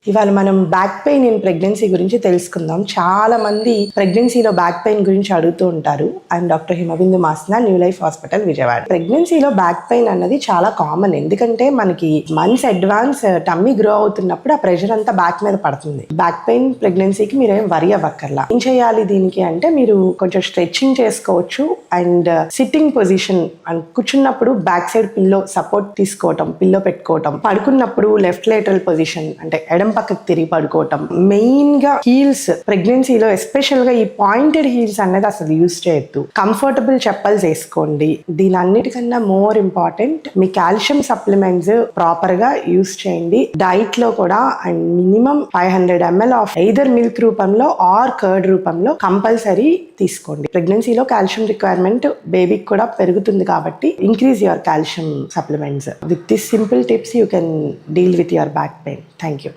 ఇవాళ మనం back pain in pregnancy గురించి తెలుసుకుందాం. చాలా మంది ప్రెగ్నెన్సీలో బ్యాక్ పెయిన్ గురించి అడుగుతూ ఉంటారు. I'm doctor Himabindu Masna, new life hospital, Vijayawada. ప్రెగ్నెన్సీలో బ్యాక్ పెయిన్ అన్నది చాలా కామన్. ఎందుకంటే మనకి మంత్స్ అడ్వాన్స్ టమ్మీ గ్రో అవుతున్నప్పుడు ఆ ప్రెషర్ అంతా బ్యాక్ మీద పడుతుంది. బ్యాక్ పెయిన్ ప్రెగ్నెన్సీకి మీరేం వరి అవ్వక్కర్లా. ఏం చేయాలి దీనికి అంటే మీరు కొంచెం స్ట్రెచ్చింగ్ చేసుకోవచ్చు అండ్ సిట్టింగ్ పొజిషన్ అండ్ కూర్చున్నప్పుడు బ్యాక్ సైడ్ పిల్లో సపోర్ట్ తీసుకోవటం, పిల్లో పెట్టుకోవటం, పడుకున్నప్పుడు లెఫ్ట్ లేటరల్ పొజిషన్ అంటే ఎడం పక్కకు తిరిగి పడుకోవటం. మెయిన్ గా హీల్స్ ప్రెగ్నెన్సీలో ఎస్పెషల్ గా ఈ పాయింటెడ్ హీల్స్ అనేది అసలు యూజ్ చేయొద్దు. కంఫర్టబుల్ చెప్పల్స్ వేసుకోండి. దీని అన్నిటికన్నా మోర్ ఇంపార్టెంట్ మీ కాల్షియం సప్లిమెంట్స్ ప్రాపర్ గా యూజ్ చేయండి. డైట్ లో కూడా and minimum 500 ml of either milk రూపంలో ఆర్ కర్డ్ రూపంలో కంపల్సరీ తీసుకోండి. ప్రెగ్నెన్సీలో కాల్షియం రిక్వైర్మెంట్ బేబీకి కూడా పెరుగుతుంది కాబట్టి increase your calcium supplements. With this simple tips you can deal with your back pain. Thank you.